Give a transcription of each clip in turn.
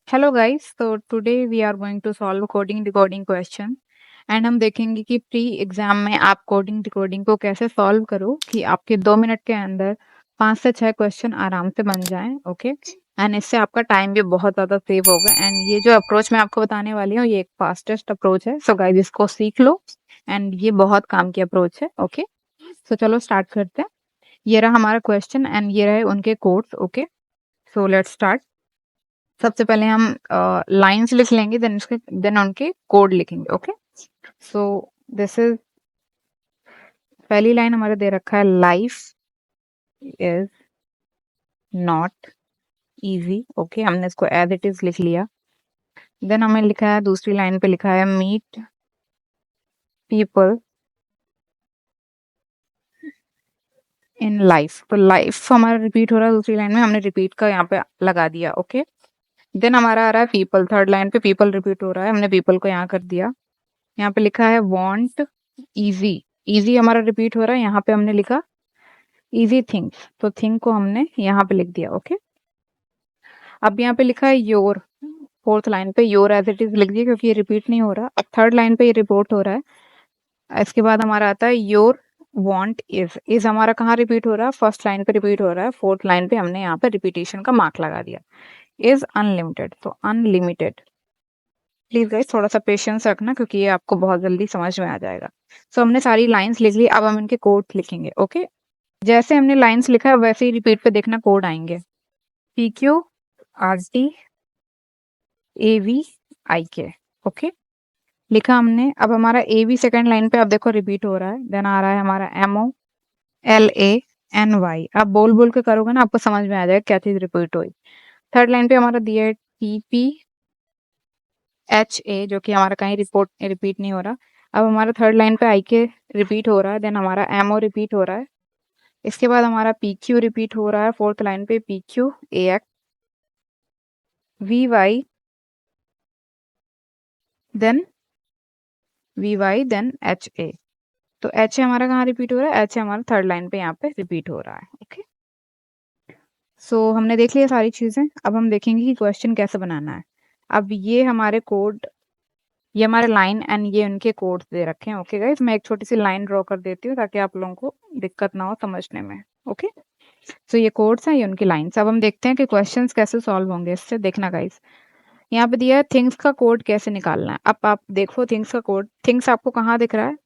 Hello guys, तो today we are going to solve coding decoding question and हम देखेंगे कि प्री एग्जाम में आप कोडिंग डिकोडिंग को कैसे सॉल्व करो कि आपके 2 मिनट के अंदर 5 से 6 क्वेश्चन आराम से बन जाएं। ओके, एंड इससे आपका टाइम भी बहुत ज़्यादा सेव होगा। एंड ये जो अप्रोच मैं आपको बताने वाली हूँ ये एक फास्टेस्ट अप्रोच है। सो गाइस इसको सीख लो एंड ये बहुत काम की अप्रोच है। ओके, सो चलो स्टार्ट करते हैं। ये रहा हमारा क्वेश्चन एंड ये रहे उनके codes. Okay, so let's start. सबसे पहले हम लाइंस लिख लेंगे, देन उनके कोड लिखेंगे। ओके, सो दिस इज पहली लाइन हमारे दे रखा है, life is not easy. Okay, हमने इसको एज इट इज लिख लिया। देन हमें लिखा है, दूसरी लाइन पे लिखा है, मीट पीपल इन लाइफ। तो लाइफ हमारा रिपीट हो रहा है दूसरी लाइन में, हमने रिपीट का यहाँ पे लगा दिया। ओके, देन हमारा आ रहा है पीपल। थर्ड लाइन पे पीपल रिपीट हो रहा है, हमने पीपल को यहाँ कर दिया। यहाँ पे लिखा है वांट इजी। इजी हमारा रिपीट हो रहा है, यहाँ पे हमने लिखा इजी थिंग्स, तो थिंग को हमने यहाँ पे लिख दिया। ओके, अब यहाँ पे लिखा है योर। फोर्थ लाइन पे योर एज इट इज लिख दिया क्योंकि ये रिपीट नहीं हो रहा। अब थर्ड लाइन पे ये रिपोर्ट हो रहा है। इसके बाद हमारा आता है योर वांट इज हमारा कहाँ रिपीट हो रहा है, फर्स्ट लाइन पे रिपीट हो रहा है। फोर्थ लाइन पे हमने यहाँ पे रिपीटेशन का मार्क लगा दिया। इज अनलिमिटेड, तो अनलिमिटेड। प्लीज गाइस थोड़ा सा पेशेंस रखना क्योंकि ये आपको बहुत जल्दी समझ में आ जाएगा। सो हमने सारी लाइंस लिख ली, अब हम इनके कोड लिखेंगे। ओके, जैसे हमने लाइंस लिखा है वैसे ही रिपीट पे देखना कोड आएंगे। PQRTAVIK। ओके, लिखा हमने। अब हमारा AV सेकंड लाइन पे अब देखो रिपीट हो रहा है। देन आ रहा है हमारा MOLANY। आप बोल बोल के करोगे ना, आपको समझ में आ जाएगा क्या चीज रिपीट हुई। थर्ड लाइन पे हमारा दिया है TPHA, जो कि हमारा कहीं रिपीट नहीं हो रहा। अब हमारा थर्ड लाइन पे IK रिपीट हो रहा है। देन हमारा MO रिपीट हो रहा है। इसके बाद हमारा PQ रिपीट हो रहा है। फोर्थ लाइन पे PQAX VY then VY then HA। तो HA हमारा कहाँ रिपीट हो रहा है, HA हमारा थर्ड लाइन पे यहाँ पे रिपीट हो रहा है। ओके, सो हमने देख लिया सारी चीजें। अब हम देखेंगे कि क्वेश्चन कैसे बनाना है। अब ये हमारे कोड, ये हमारे लाइन एंड ये उनके कोड्स दे रखे हैं। ओके गाइस, मैं एक छोटी सी लाइन ड्रॉ कर देती हूँ ताकि आप लोगों को दिक्कत ना हो समझने में। ओके, सो ये कोड्स हैं, ये उनकी लाइन्स। अब हम देखते हैं कि क्वेश्चंस कैसे सॉल्व होंगे इससे। देखना गाइस, यहाँ पे दिया है थिंग्स का कोड कैसे निकालना है। अब आप देखो थिंग्स का कोड, थिंग्स आपको कहाँ दिख रहा है,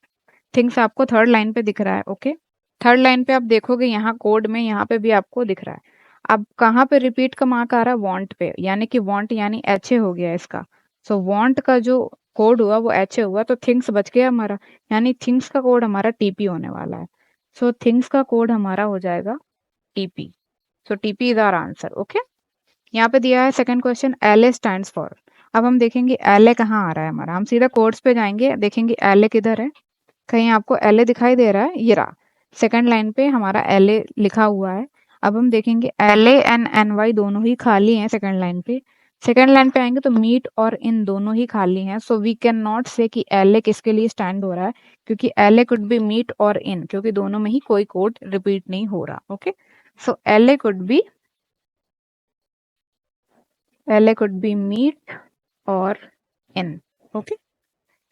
थिंग्स आपको थर्ड लाइन पे दिख रहा है। ओके, थर्ड लाइन पे आप देखोगे यहाँ कोड में, यहाँ पे भी आपको दिख रहा है। अब कहाँ पे रिपीट का मार्क आ रहा है, वांट पे, यानी कि वांट यानी HA हो गया इसका। सो वांट का जो कोड हुआ वो HA हुआ, तो थिंग्स बच गया हमारा, यानी थिंग्स का कोड हमारा TP होने वाला है। सो थिंग्स का कोड हमारा हो जाएगा TP। So TP is our answer. Okay, यहाँ पे दिया है second question, LA stands for. अब हम देखेंगे LA कहाँ आ रहा है हमारा, हम सीधा कोड्स पे जाएंगे, देखेंगे LA किधर है। कहीं आपको LA दिखाई दे रहा है, ये रहा सेकंड लाइन पे हमारा LA लिखा हुआ है। अब हम देखेंगे LA एंड NY दोनों ही खाली हैं सेकंड लाइन पे। सेकंड लाइन पे आएंगे तो मीट और इन दोनों ही खाली हैं। सो वी कैन नॉट से कि LA किसके लिए स्टैंड हो रहा है, क्योंकि LA could be meat or इन, क्योंकि दोनों में ही कोई कोड रिपीट नहीं हो रहा। Okay, so LA could be meat or in। Okay,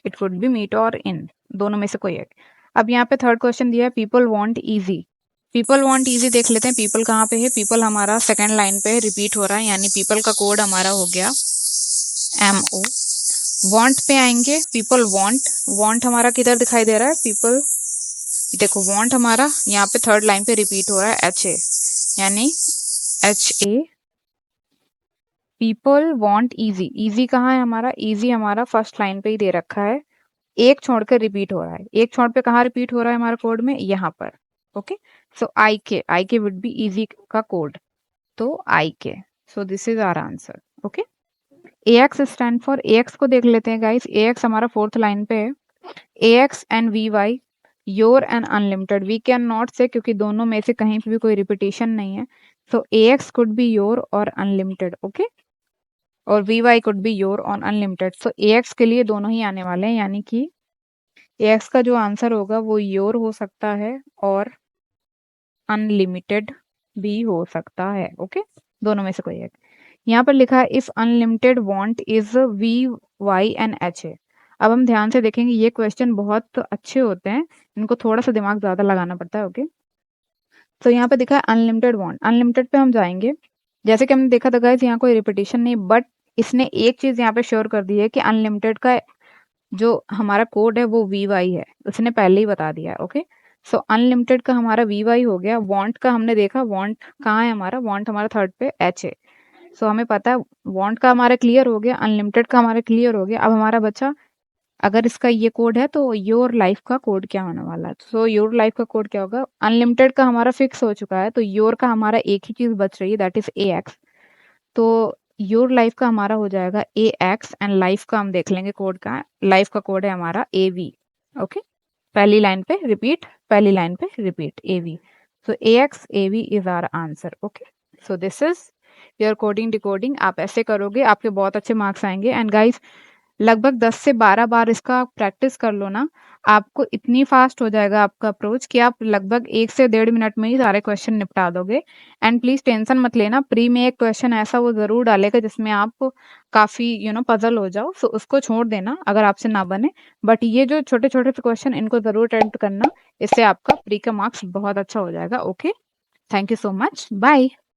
it could be meat or in, दोनों में से कोई एक। अब यहाँ पे थर्ड क्वेश्चन दिया है, people want easy. People want easy देख लेते हैं, पीपल कहाँ पे है, पीपल हमारा सेकंड लाइन पे रिपीट हो रहा है, यानी पीपल का कोड हमारा हो गया MO। वांट पे आएंगे, पीपल वांट, वांट हमारा किधर दिखाई दे रहा है, पीपल देखो वांट हमारा यहाँ पे थर्ड लाइन पे रिपीट हो रहा है HA, यानी HA। People want easy, easy कहाँ है हमारा, इजी हमारा फर्स्ट लाइन पे ही दे रखा है, एक छोड़कर रिपीट हो रहा है। एक छोड़ पे कहाँ रिपीट हो रहा है हमारा कोड में, यहाँ पर। Okay, so IK would be easy का कोड, तो IK। So this is our answer. Okay, AX stand for, AX को देख लेते हैं गाइस। AX हमारा फोर्थ लाइन पे है, AX and VY your and unlimited. We can not say, क्योंकि दोनों में से कहीं पे भी कोई रिपीटेशन नहीं है। सो AX कुड बी योर और अनलिमिटेड। ओके, और VY कुड बी योर और अनलिमिटेड। सो AX के लिए दोनों ही आने वाले हैं, यानी कि AX का जो आंसर होगा वो योर हो सकता है और अनलिमिटेड भी हो सकता है। ओके, दोनों में से कोई एक। यहाँ पर लिखा है if unlimited want is V Y and H A. अब हम ध्यान से देखेंगे, ये क्वेश्चन बहुत अच्छे होते हैं, इनको थोड़ा सा दिमाग ज्यादा लगाना पड़ता है। ओके, तो यहाँ पे दिखा है अनलिमिटेड वांट, अनलिमिटेड पे हम जाएंगे। जैसे कि हमने देखा था गाइस, यहाँ कोई रिपीटेशन नहीं, बट इसने एक चीज यहाँ पे श्योर कर दी है कि अनलिमिटेड का जो हमारा कोड है वो वी वाई है, उसने पहले ही बता दिया है। ओके, सो अनलिमिटेड का हमारा वी वाई हो गया। वांट का हमने देखा, वांट कहाँ है हमारा, वांट हमारा थर्ड पे एच है। सो हमें पता है वांट का हमारा क्लियर हो गया, अनलिमिटेड का हमारा क्लियर हो गया। अब हमारा बचा, अगर इसका ये कोड है तो योर लाइफ का कोड क्या होने वाला है। सो योर लाइफ का कोड क्या होगा, अनलिमिटेड का हमारा फिक्स हो चुका है, तो योर का हमारा एक ही चीज बच रही है, दैट इज ए एक्स। तो योर लाइफ का हमारा हो जाएगा ए एक्स, एंड लाइफ का हम देख लेंगे कोड का, लाइफ का कोड है हमारा ए वी। ओके, पहली लाइन पे रिपीट, पहली लाइन पे repeat, A V. So A X A V is our answer. Okay, so this is your coding decoding. आप ऐसे करोगे, आपके बहुत अच्छे मार्क्स आएंगे। एंड गाइस, लगभग 10 से 12 बार इसका प्रैक्टिस कर लो ना, आपको इतनी फास्ट हो जाएगा आपका अप्रोच कि आप लगभग 1 से 1.5 मिनट में ही सारे क्वेश्चन निपटा दोगे। एंड प्लीज टेंशन मत लेना, प्री में एक क्वेश्चन ऐसा वो जरूर डालेगा जिसमें आप काफी पजल हो जाओ, सो उसको छोड़ देना अगर आपसे ना बने। बट ये जो छोटे छोटे क्वेश्चन, इनको जरूर अटेम्प्ट करना, इससे आपका प्री का मार्क्स बहुत अच्छा हो जाएगा। Okay, thank you so much, bye.